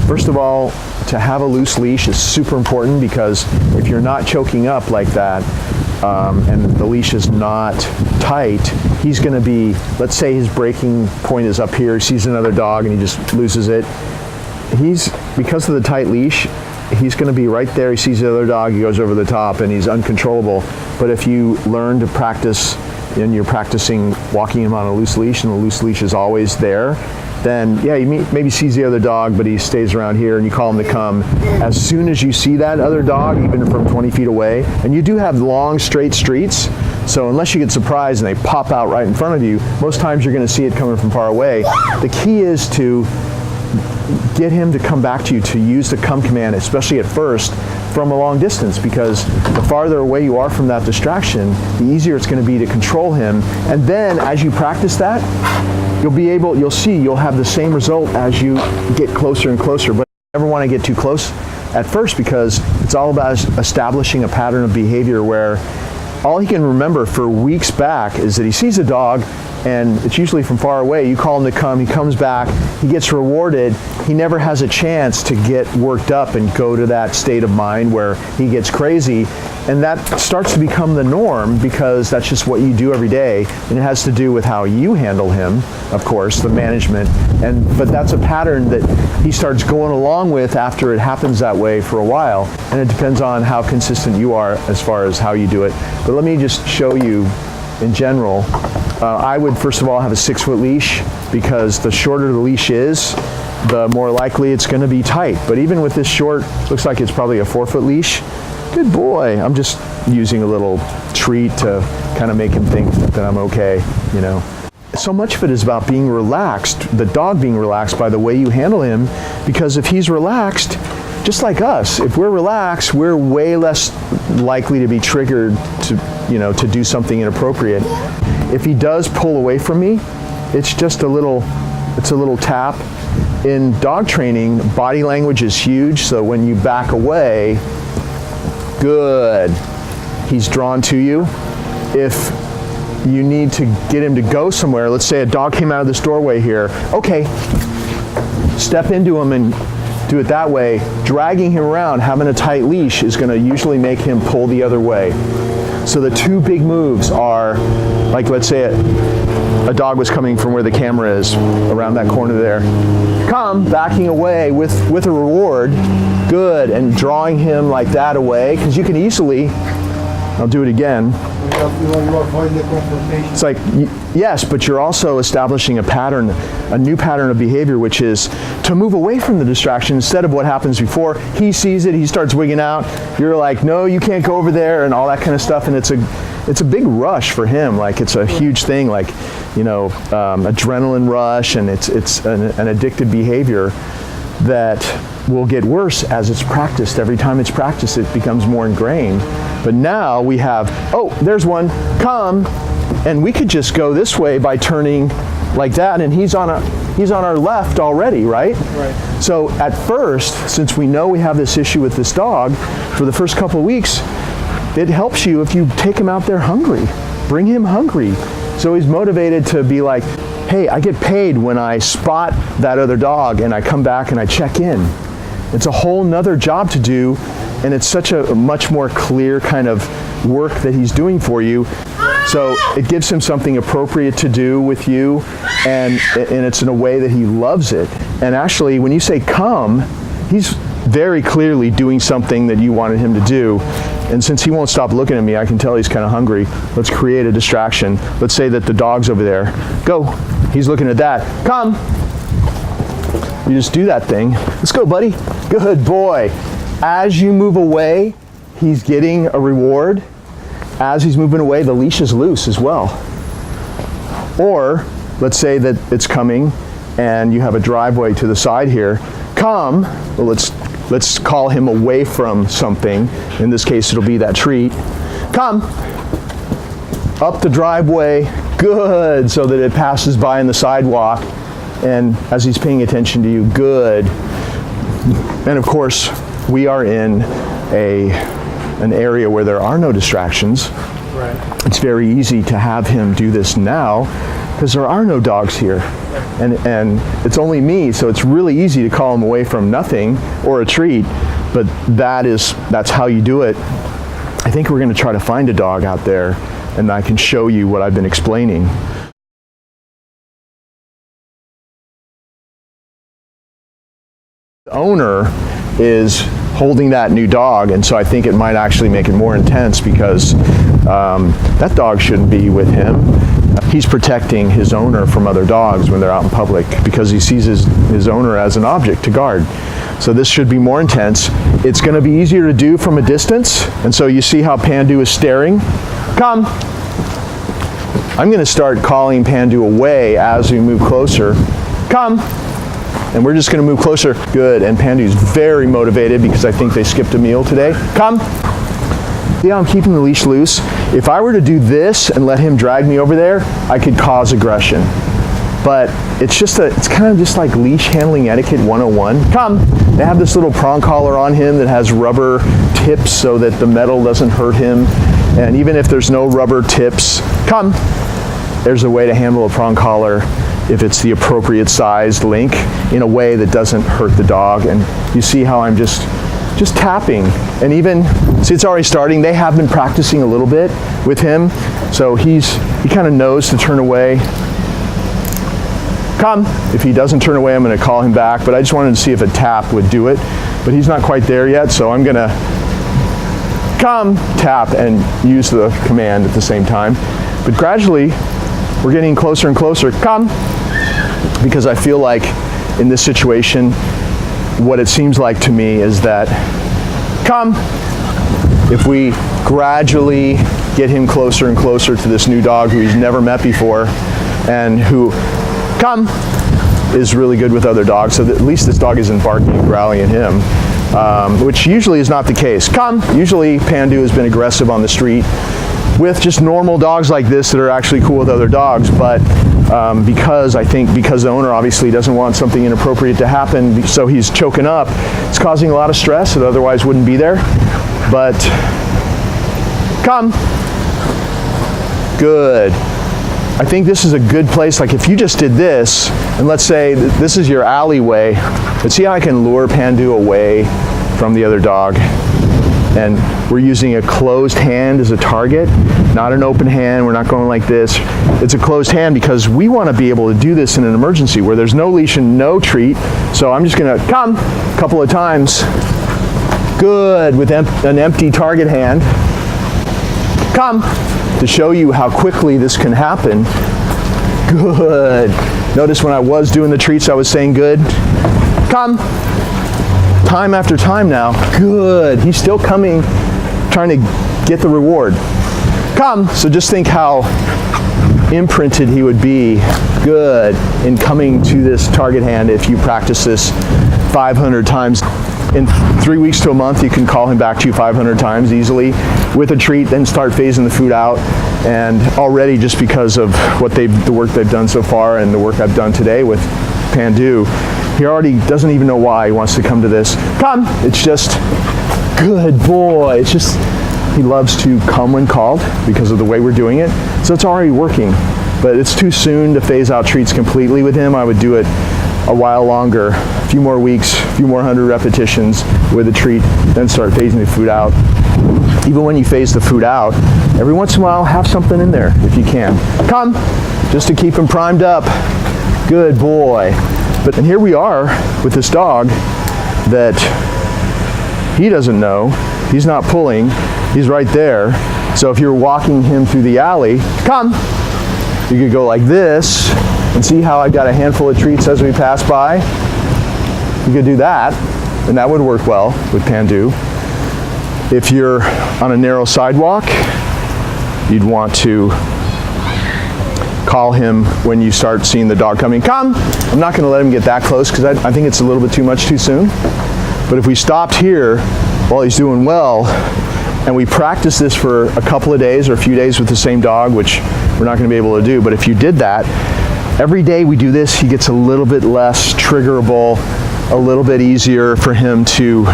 First of all, to have a loose leash is super important, because if you're not choking up like that, and the leash is not tight, he's going to be, let's say his breaking point is up here, he sees another dog and he just loses it. Because of the tight leash, he's going to be right there, he sees the other dog, he goes over the top, and he's uncontrollable. But if you learn to practice, and you're practicing walking him on a loose leash, and the loose leash is always there, then yeah, he maybe sees the other dog, but he stays around here, and you call him to come. As soon as you see that other dog, even from 20 feet away, and you do have long, straight streets, so unless you get surprised and they pop out right in front of you, most times you're going to see it coming from far away. The key is to get him to come back to you, to use the come command, especially at first, from a long distance, because the farther away you are from that distraction, the easier it's going to be to control him. And then as you practice that, you'll have the same result as you get closer and closer. But you never want to get too close at first, because it's all about establishing a pattern of behavior where all he can remember for weeks back is that he sees a dog, and it's usually from far away. You call him to come, he comes back, he gets rewarded. He never has a chance to get worked up and go to that state of mind where he gets crazy. And that starts to become the norm, because that's just what you do every day. And it has to do with how you handle him, of course, the management. But that's a pattern that he starts going along with after it happens that way for a while. And it depends on how consistent you are as far as how you do it. But let me just show you in general. I would first of all have a 6-foot leash, because the shorter the leash is, the more likely it's going to be tight. But even with this short, looks like it's probably a 4-foot leash. Good boy. I'm just using a little treat to kind of make him think that I'm okay, you know. So much of it is about being relaxed, the dog being relaxed by the way you handle him, because if he's relaxed, just like us, if we're relaxed, we're way less likely to be triggered to do something inappropriate. If he does pull away from me, it's a little tap. In dog training, body language is huge, so when you back away, good, he's drawn to you. If you need to get him to go somewhere, let's say a dog came out of this doorway here, okay, step into him and do it that way. Dragging him around, having a tight leash, is going to usually make him pull the other way. So the two big moves are, like let's say a dog was coming from where the camera is, around that corner there. Come, backing away with a reward, good, and drawing him like that away, because you can easily, I'll do it again. It's like, yes, but you're also establishing a pattern, a new pattern of behavior, which is to move away from the distraction instead of what happens before. He sees it, he starts wigging out, you're like, no, you can't go over there, and all that kind of stuff, and it's a big rush for him, like it's a huge thing, like, adrenaline rush, and it's an addictive behavior that will get worse as it's practiced. Every time it's practiced, it becomes more ingrained. But now we have, oh, there's one, come, and we could just go this way by turning like that, and he's on our left already, right? Right. So at first, since we know we have this issue with this dog, for the first couple of weeks, it helps you if you take him out there hungry. Bring him hungry. So he's motivated to be like, hey, I get paid when I spot that other dog and I come back and I check in. It's a whole nother job to do, and it's such a much more clear kind of work that he's doing for you. So it gives him something appropriate to do with you, and it's in a way that he loves it. And actually, when you say come, he's very clearly doing something that you wanted him to do. And since he won't stop looking at me, I can tell he's kind of hungry. Let's create a distraction. Let's say that the dog's over there. Go. He's looking at that. Come. You just do that thing. Let's go, buddy. Good boy. As you move away, he's getting a reward. As he's moving away, the leash is loose as well. Or let's say that it's coming and you have a driveway to the side here. Come. Well, let's call him away from something. In this case, it'll be that treat. Come. Up the driveway. Good. So that it passes by on the sidewalk. And as he's paying attention to you, good. And of course, we are in an area where there are no distractions. Right. It's very easy to have him do this now because there are no dogs here. And it's only me, so it's really easy to call him away from nothing or a treat, but that's how you do it. I think we're going to try to find a dog out there, and I can show you what I've been explaining. The owner is holding that new dog, and so I think it might actually make it more intense because that dog shouldn't be with him. He's protecting his owner from other dogs when they're out in public because he sees his owner as an object to guard. So this should be more intense. It's going to be easier to do from a distance, and so you see how Pandu is staring. Come. I'm going to start calling Pandu away as we move closer. Come. And we're just going to move closer. Good. And Pandu's very motivated because I think they skipped a meal today. Come. See how I'm keeping the leash loose? If I were to do this and let him drag me over there, I could cause aggression. But it's kind of just like leash handling etiquette 101. Come. They have this little prong collar on him that has rubber tips so that the metal doesn't hurt him. And even if there's no rubber tips, come. There's a way to handle a prong collar if it's the appropriate sized link in a way that doesn't hurt the dog. And you see how I'm just tapping. And even, see, it's already starting. They have been practicing a little bit with him. So he kind of knows to turn away. Come. If he doesn't turn away, I'm going to call him back. But I just wanted to see if a tap would do it. But he's not quite there yet, so I'm going to come, tap, and use the command at the same time. But gradually, we're getting closer and closer. Come. Because I feel like in this situation, what it seems like to me is that, come. If we gradually get him closer and closer to this new dog who he's never met before and who, come, is really good with other dogs, so that at least this dog isn't barking and growling at him, which usually is not the case. Come. Usually Pandu has been aggressive on the street with just normal dogs like this that are actually cool with other dogs, but because the owner obviously doesn't want something inappropriate to happen, so he's choking up, it's causing a lot of stress that otherwise wouldn't be there. But come. Good. I think this is a good place. Like if you just did this, and let's say this is your alleyway, let's see how I can lure Pandu away from the other dog. And we're using a closed hand as a target, not an open hand. We're not going like this. It's a closed hand because we want to be able to do this in an emergency where there's no leash and no treat. So I'm just going to come a couple of times. Good, with an empty target hand. Come, to show you how quickly this can happen. Good. Notice when I was doing the treats, I was saying good. Come. Time after time now. Good. He's still coming, trying to get the reward. Come. So just think how imprinted he would be, good, in coming to this target hand if you practice this 500 times. In 3 weeks to a month, you can call him back to you 500 times easily with a treat, then start phasing the food out. And already, just because of the work they've done so far and the work I've done today with Pandu, he already doesn't even know why he wants to come to this. Come! It's just, good boy. It's just, he loves to come when called because of the way we're doing it. So it's already working. But it's too soon to phase out treats completely with him. I would do it a while longer, a few more weeks, a few more 100 repetitions with a treat, then start phasing the food out. Even when you phase the food out, every once in a while, have something in there if you can. Come, just to keep him primed up. Good boy. And here we are with this dog that he doesn't know. He's not pulling. He's right there. So if you're walking him through the alley, come. You could go like this and see how I've got a handful of treats as we pass by. You could do that, and that would work well with Pandu. If you're on a narrow sidewalk, you'd want to call him when you start seeing the dog coming. Come! I'm not going to let him get that close because I think it's a little bit too much too soon. But if we stopped here while he's doing well, and we practice this for a couple of days or a few days with the same dog, which we're not going to be able to do, but if you did that, every day we do this, he gets a little bit less triggerable, a little bit easier for him to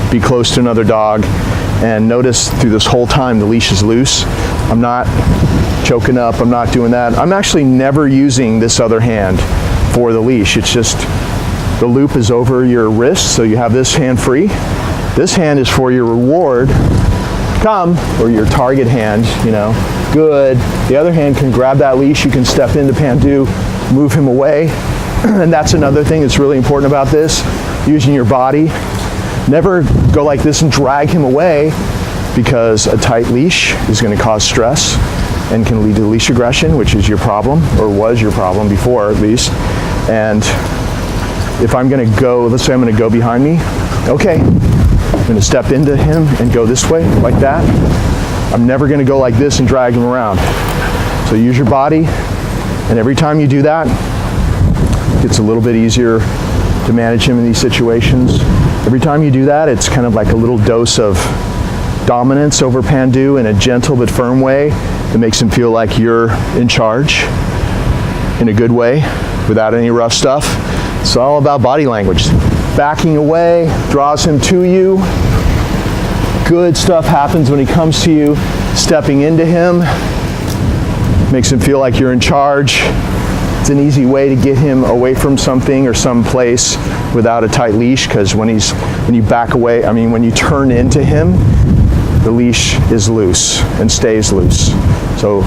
be close to another dog. And notice through this whole time the leash is loose. I'm not choking up, I'm not doing that. I'm actually never using this other hand for the leash. It's just the loop is over your wrist, so you have this hand free. This hand is for your reward, come, or your target hand, you know, good. The other hand can grab that leash, you can step into Pandu, move him away. And that's another thing that's really important about this, using your body. Never go like this and drag him away, because a tight leash is going to cause stress and can lead to leash aggression, which is your problem, or was your problem before at least. And if I'm going to go, let's say I'm going to go behind me, okay, I'm going to step into him and go this way, like that. I'm never going to go like this and drag him around. So use your body, and every time you do that, it gets a little bit easier to manage him in these situations. Every time you do that, it's kind of like a little dose of dominance over Pandu in a gentle but firm way that makes him feel like you're in charge in a good way without any rough stuff. It's all about body language. Backing away draws him to you. Good stuff happens when he comes to you. Stepping into him makes him feel like you're in charge. It's an easy way to get him away from something or some place without a tight leash, because when you back away, when you turn into him, the leash is loose and stays loose. So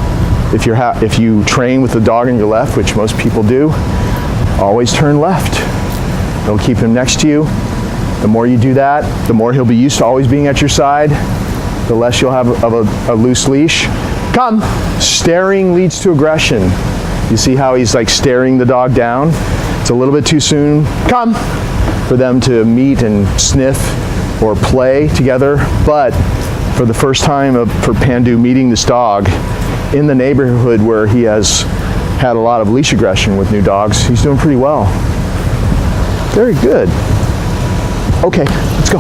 if you train with the dog on your left, which most people do, always turn left. It'll keep him next to you. The more you do that, the more he'll be used to always being at your side, the less you'll have of a loose leash. Come. Staring leads to aggression. You see how he's like staring the dog down? It's a little bit too soon. Come. For them to meet and sniff or play together. But for the first time for Pandu meeting this dog in the neighborhood where he has had a lot of leash aggression with new dogs, he's doing pretty well. Very good. Okay, let's go.